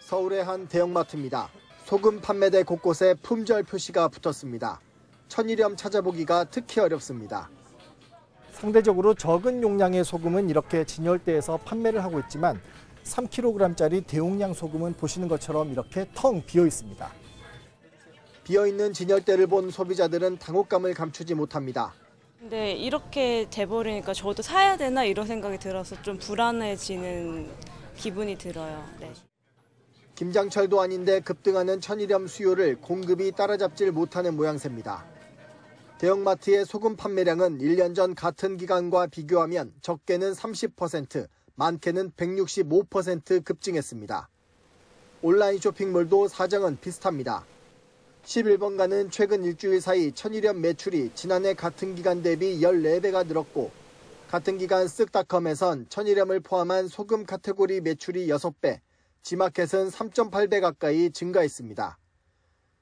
서울의 한 대형마트입니다. 소금 판매대 곳곳에 품절 표시가 붙었습니다. 천일염 찾아보기가 특히 어렵습니다. 상대적으로 적은 용량의 소금은 이렇게 진열대에서 판매를 하고 있지만 3kg짜리 대용량 소금은 보시는 것처럼 이렇게 텅 비어 있습니다. 비어있는 진열대를 본 소비자들은 당혹감을 감추지 못합니다. 근데 이렇게 돼버리니까 저도 사야 되나 이런 생각이 들어서 좀 불안해지는 기분이 들어요. 네. 김장철도 아닌데 급등하는 천일염 수요를 공급이 따라잡질 못하는 모양새입니다. 대형마트의 소금 판매량은 1년 전 같은 기간과 비교하면 적게는 30%, 많게는 165% 급증했습니다. 온라인 쇼핑몰도 사정은 비슷합니다. 11번가는 최근 일주일 사이 천일염 매출이 지난해 같은 기간 대비 14배가 늘었고 같은 기간 쓱닷컴에선 천일염을 포함한 소금 카테고리 매출이 6배, 지마켓은 3.8배 가까이 증가했습니다.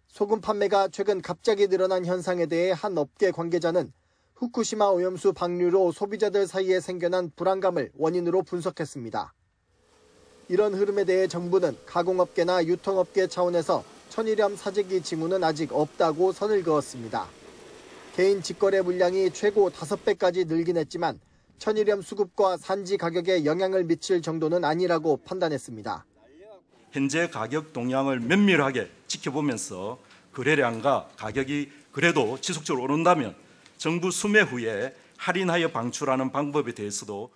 소금 판매가 최근 갑자기 늘어난 현상에 대해 한 업계 관계자는 후쿠시마 오염수 방류로 소비자들 사이에 생겨난 불안감을 원인으로 분석했습니다. 이런 흐름에 대해 정부는 가공업계나 유통업계 차원에서 천일염 사재기 징후는 아직 없다고 선을 그었습니다. 개인 직거래 물량이 최고 5배까지 늘긴 했지만 천일염 수급과 산지 가격에 영향을 미칠 정도는 아니라고 판단했습니다. 현재 가격 동향을 면밀하게 지켜보면서 거래량과 가격이 그래도 지속적으로 오른다면 정부 수매 후에 할인하여 방출하는 방법에 대해서도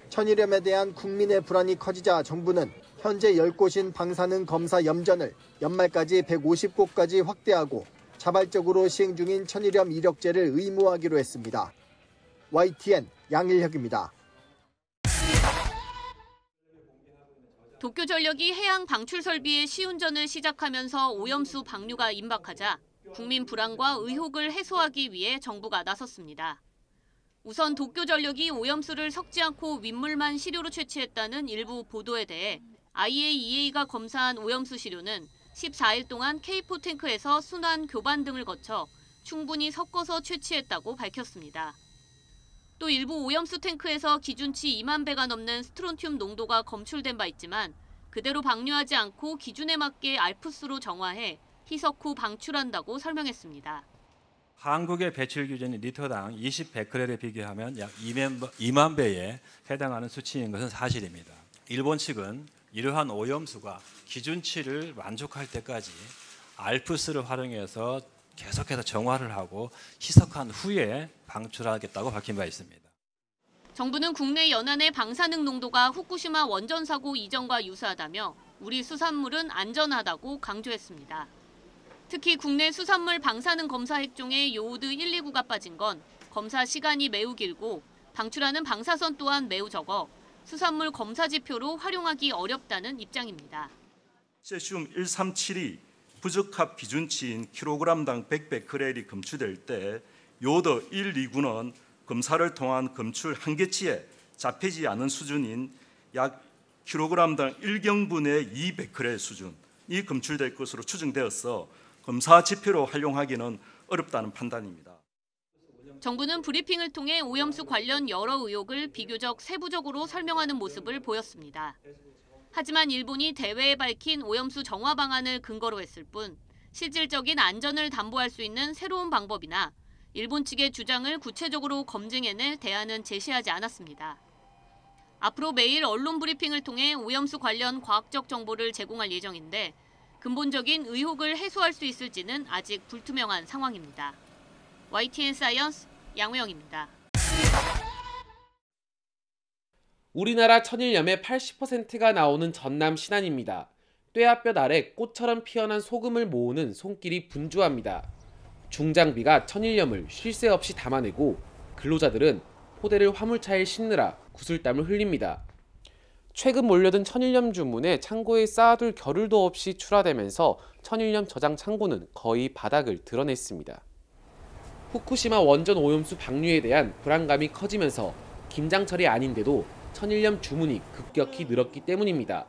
천일염에 대한 국민의 불안이 커지자 정부는 현재 10곳인 방사능 검사 염전을 연말까지 150곳까지 확대하고 자발적으로 시행 중인 천일염 이력제를 의무화하기로 했습니다. YTN 양일혁입니다. 도쿄전력이 해양 방출 설비의 시운전을 시작하면서 오염수 방류가 임박하자 국민 불안과 의혹을 해소하기 위해 정부가 나섰습니다. 우선 도쿄전력이 오염수를 섞지 않고 윗물만 시료로 채취했다는 일부 보도에 대해 IAEA가 검사한 오염수 시료는 14일 동안 K4 탱크에서 순환 교반 등을 거쳐 충분히 섞어서 채취했다고 밝혔습니다. 또 일부 오염수 탱크에서 기준치 2만 배가 넘는 스트론튬 농도가 검출된 바 있지만 그대로 방류하지 않고 기준에 맞게 알프스로 정화해 희석 후 방출한다고 설명했습니다. 한국의 배출 기준이 리터당 20베크렐에 비교하면 약 2만 배에 해당하는 수치인 것은 사실입니다. 일본 측은 이러한 오염수가 기준치를 만족할 때까지 알프스를 활용해서 계속해서 정화를 하고 희석한 후에 방출하겠다고 밝힌 바 있습니다. 정부는 국내 연안의 방사능 농도가 후쿠시마 원전 사고 이전과 유사하다며 우리 수산물은 안전하다고 강조했습니다. 특히 국내 수산물 방사능 검사 핵종에 요오드 129가 빠진 건 검사 시간이 매우 길고 방출하는 방사선 또한 매우 적어 수산물 검사 지표로 활용하기 어렵다는 입장입니다. 세슘 137이 부적합 기준치인 킬로그램당 100베크렐이 검출될 때 요오드 129는 검사를 통한 검출 한계치에 잡히지 않은 수준인 약 킬로그램당 1경분의 2베크렐 수준이 검출될 것으로 추정되어서 검사 지표로 활용하기는 어렵다는 판단입니다. 정부는 브리핑을 통해 오염수 관련 여러 의혹을 비교적 세부적으로 설명하는 모습을 보였습니다. 하지만 일본이 대회에 밝힌 오염수 정화 방안을 근거로 했을 뿐 실질적인 안전을 담보할 수 있는 새로운 방법이나 일본 측의 주장을 구체적으로 검증해낼 대안은 제시하지 않았습니다. 앞으로 매일 언론 브리핑을 통해 오염수 관련 과학적 정보를 제공할 예정인데 근본적인 의혹을 해소할 수 있을지는 아직 불투명한 상황입니다. YTN 사이언스 양우영입니다. 우리나라 천일염의 80%가 나오는 전남 신안입니다. 뙤약볕 아래 꽃처럼 피어난 소금을 모으는 손길이 분주합니다. 중장비가 천일염을 쉴 새 없이 담아내고 근로자들은 포대를 화물차에 싣느라 구슬땀을 흘립니다. 최근 몰려든 천일염 주문에 창고에 쌓아둘 겨를도 없이 출하되면서 천일염 저장 창고는 거의 바닥을 드러냈습니다. 후쿠시마 원전 오염수 방류에 대한 불안감이 커지면서 김장철이 아닌데도 천일염 주문이 급격히 늘었기 때문입니다.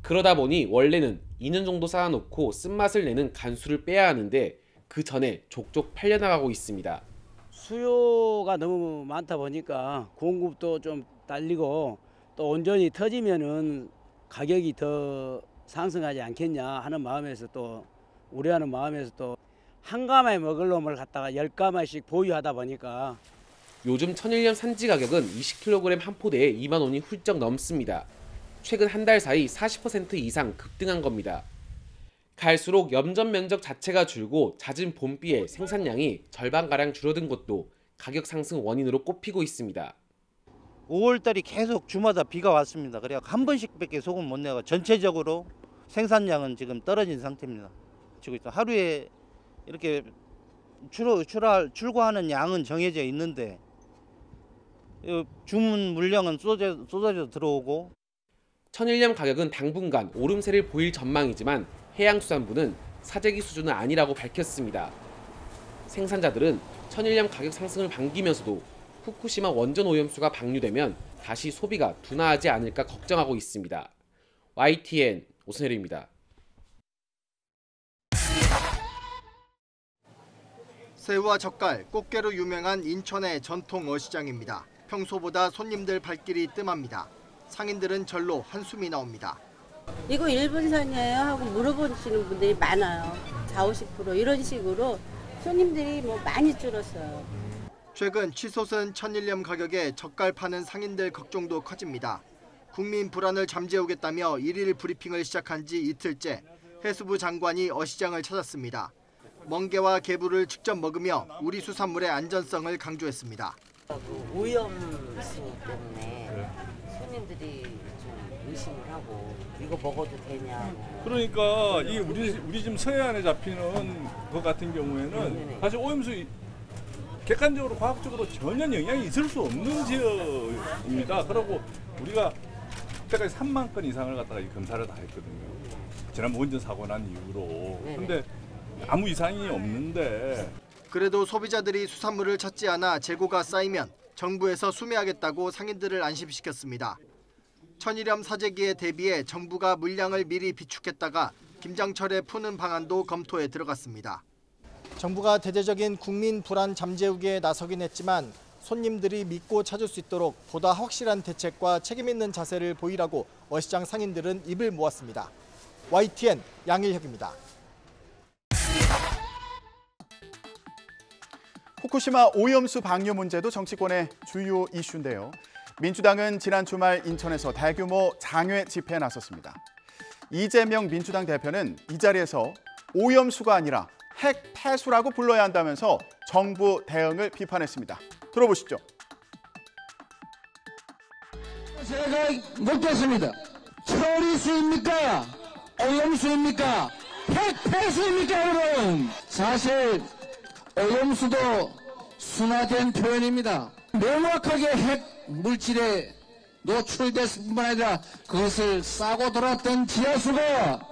그러다 보니 원래는 2년 정도 쌓아놓고 쓴맛을 내는 간수를 빼야 하는데 그 전에 족족 팔려나가고 있습니다. 수요가 너무 많다 보니까 공급도 좀 딸리고 또 온전히 터지면은 가격이 더 상승하지 않겠냐 하는 마음에서 또 우려하는 마음에서 또 한 가마에 먹을 놈을 갖다가 10가마씩 보유하다 보니까 요즘 천일염 산지 가격은 20kg 한 포대에 2만 원이 훌쩍 넘습니다. 최근 한 달 사이 40% 이상 급등한 겁니다. 갈수록 염전 면적 자체가 줄고 잦은 봄비에 생산량이 절반가량 줄어든 것도 가격 상승 원인으로 꼽히고 있습니다. 5월달이 계속 주마다 비가 왔습니다. 그래야 한 번씩밖에 소금 못 내고 전체적으로 생산량은 지금 떨어진 상태입니다. 지금 하루에 이렇게 출고하는 양은 정해져 있는데 주문 물량은 쏟아져 들어오고. 천일염 가격은 당분간 오름세를 보일 전망이지만 해양수산부는 사재기 수준은 아니라고 밝혔습니다. 생산자들은 천일염 가격 상승을 반기면서도 후쿠시마 원전 오염수가 방류되면 다시 소비가 둔화하지 않을까 걱정하고 있습니다. YTN 오선혜입니다. 새우와 젓갈, 꽃게로 유명한 인천의 전통 어시장입니다. 평소보다 손님들 발길이 뜸합니다. 상인들은 절로 한숨이 나옵니다. 이거 일본산이에요 하고 물어보시는 분들이 많아요. 40~50% 이런 식으로 손님들이 많이 줄었어요. 최근 치솟은 천일염 가격에 젓갈 파는 상인들 걱정도 커집니다. 국민 불안을 잠재우겠다며 1일 브리핑을 시작한 지 이틀째 해수부 장관이 어시장을 찾았습니다. 멍게와 개부를 직접 먹으며 우리 수산물의 안전성을 강조했습니다. 오염수 때문에 손님들이 좀 의심을 하고 이거 먹어도 되냐고. 그러니까 이 우리 지금 서해안에 잡히는 것 같은 경우에는 사실 오염수 객관적으로 과학적으로 전혀 영향이 있을 수 없는 지역입니다. 그리고 우리가 그때까지 3만 건 이상을 갖다가 검사를 다 했거든요. 지난번 원전 사고 난 이후로. 근데 아무 이상이 없는데. 그래도 소비자들이 수산물을 찾지 않아 재고가 쌓이면 정부에서 수매하겠다고 상인들을 안심시켰습니다. 천일염 사재기에 대비해 정부가 물량을 미리 비축했다가 김장철에 푸는 방안도 검토에 들어갔습니다. 정부가 대대적인 국민 불안 잠재우기에 나서긴 했지만 손님들이 믿고 찾을 수 있도록 보다 확실한 대책과 책임 있는 자세를 보이라고 어시장 상인들은 입을 모았습니다. YTN 양일혁입니다. 후쿠시마 오염수 방류 문제도 정치권의 주요 이슈인데요. 민주당은 지난 주말 인천에서 대규모 장외 집회에 나섰습니다. 이재명 민주당 대표는 이 자리에서 오염수가 아니라 핵 폐수라고 불러야 한다면서 정부 대응을 비판했습니다. 들어보시죠. 제가 묻겠습니다. 처리수입니까? 오염수입니까? 핵 폐수입니까, 여러분? 사실 오염수도 순화된 표현입니다. 명확하게 핵 물질에 노출됐을 뿐만 아니라 그것을 싸고 돌았던 지하수가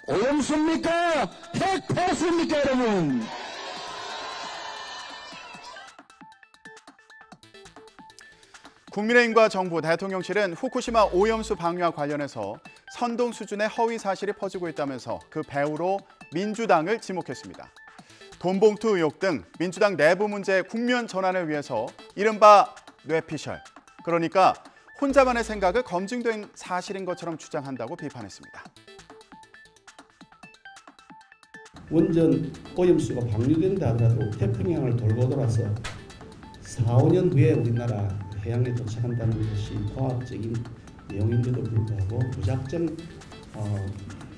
오염수입니까? 핵 폐수입니까, 여러분? 국민의힘과 정부, 대통령실은 후쿠시마 오염수 방류와 관련해서 선동 수준의 허위 사실이 퍼지고 있다면서 그 배후로 민주당을 지목했습니다. 돈봉투 의혹 등 민주당 내부 문제 국면 전환을 위해서 이른바 뇌피셜, 그러니까 혼자만의 생각을 검증된 사실인 것처럼 주장한다고 비판했습니다. 원전 오염수가 방류된다 하더라도 태평양을 돌고 돌아서 4~5년 후에 우리나라 해양에 도착한다는 것이 과학적인 내용인데도 불구하고 무작정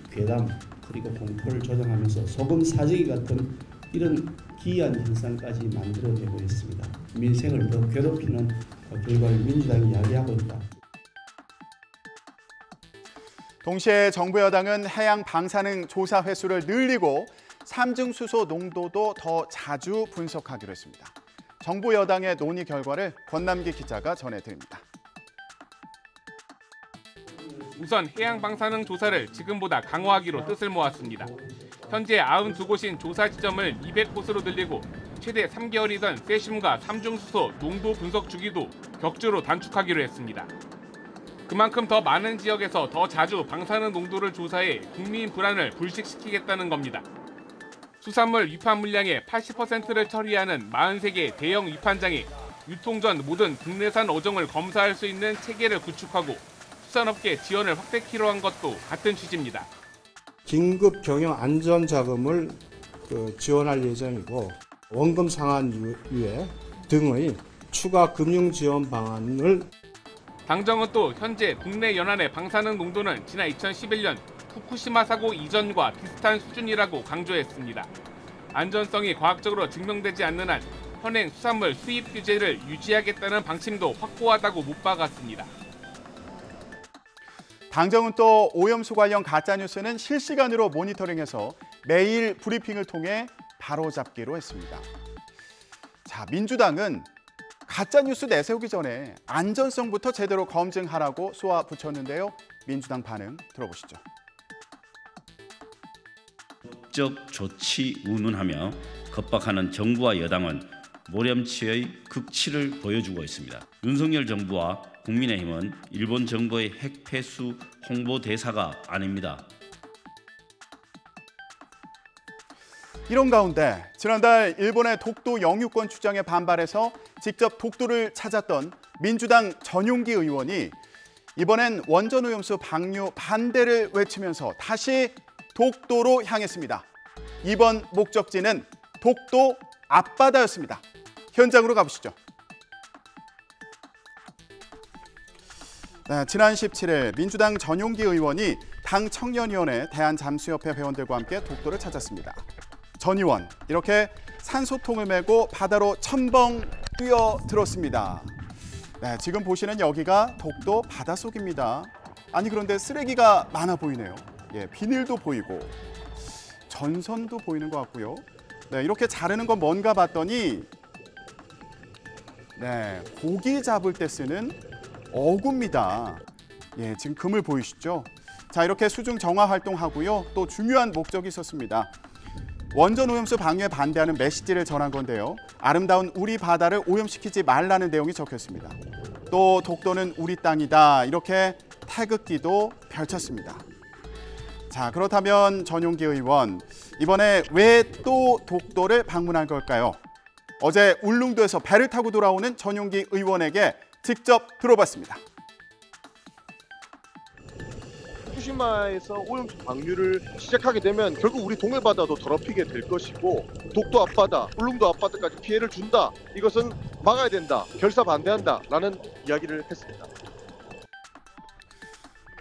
괴담 그리고 공포를 조장하면서 소금 사재기 같은 이런 기이한 현상까지 만들어내고 있습니다. 민생을 더 괴롭히는 결과를 민주당이 이야기하고 있다. 동시에 정부 여당은 해양 방사능 조사 횟수를 늘리고 삼중수소 농도도 더 자주 분석하기로 했습니다. 정부 여당의 논의 결과를 권남기 기자가 전해드립니다. 우선 해양 방사능 조사를 지금보다 강화하기로 뜻을 모았습니다. 현재 92곳인 조사 지점을 200곳으로 늘리고 최대 3개월이던 세슘과 삼중수소 농도 분석 주기도 격주로 단축하기로 했습니다. 그만큼 더 많은 지역에서 더 자주 방사능 농도를 조사해 국민 불안을 불식시키겠다는 겁니다. 수산물 위판 물량의 80%를 처리하는 43개 대형 위판장에 유통 전 모든 국내산 어종을 검사할 수 있는 체계를 구축하고 수산업계 지원을 확대 필요한 것도 같은 취지입니다. 긴급 경영 안전 자금을 지원할 예정이고 원금 상환 유예 등의 추가 금융 지원 방안을 당정은 또 현재 국내 연안의 방사능 농도는 지난 2011년 후쿠시마 사고 이전과 비슷한 수준이라고 강조했습니다. 안전성이 과학적으로 증명되지 않는 한 현행 수산물 수입 규제를 유지하겠다는 방침도 확고하다고 못 박았습니다. 당정은 또 오염수 관련 가짜뉴스는 실시간으로 모니터링해서 매일 브리핑을 통해 바로잡기로 했습니다. 자, 민주당은 가짜뉴스 내세우기 전에 안전성부터 제대로 검증하라고 쏘아붙였는데요. 민주당 반응 들어보시죠. 법적 조치 운운하며 겁박하는 정부와 여당은 모렴치의 극치를 보여주고 있습니다. 윤석열 정부와 국민의힘은 일본 정부의 핵 폐수 홍보 대사가 아닙니다. 이런 가운데 지난달 일본의 독도 영유권 주장에 반발해서 직접 독도를 찾았던 민주당 전용기 의원이 이번엔 원전오염수 방류 반대를 외치면서 다시 독도로 향했습니다. 이번 목적지는 독도 앞바다였습니다. 현장으로 가보시죠. 네, 지난 17일 민주당 전용기 의원이 당 청년위원회 대한잠수협회 회원들과 함께 독도를 찾았습니다. 전 의원 이렇게 산소통을 메고 바다로 첨벙 뛰어들었습니다. 네, 지금 보시는 여기가 독도 바닷속입니다. 아니 그런데 쓰레기가 많아 보이네요. 예, 비닐도 보이고 전선도 보이는 것 같고요. 네, 이렇게 자르는 건 뭔가 봤더니 네, 고기 잡을 때 쓰는 어구입니다. 예, 지금 그물 보이시죠? 자, 이렇게 수중 정화 활동하고요. 또 중요한 목적이 있었습니다. 원전 오염수 방류에 반대하는 메시지를 전한 건데요. 아름다운 우리 바다를 오염시키지 말라는 내용이 적혀 있습니다. 또 독도는 우리 땅이다. 이렇게 태극기도 펼쳤습니다. 자, 그렇다면 전용기 의원, 이번에 왜 또 독도를 방문한 걸까요? 어제 울릉도에서 배를 타고 돌아오는 전용기 의원에게 직접 들어봤습니다. 후쿠시마에서 오염수 방류를 시작하게 되면 결국 우리 동해바다도 더럽히게 될 것이고 독도 앞바다, 울릉도 앞바다까지 피해를 준다. 이것은 막아야 된다. 결사 반대한다라는 이야기를 했습니다.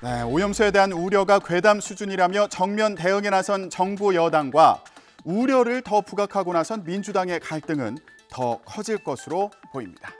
네, 오염수에 대한 우려가 괴담 수준이라며 정면 대응에 나선 정부 여당과 우려를 더 부각하고 나선 민주당의 갈등은 더 커질 것으로 보입니다.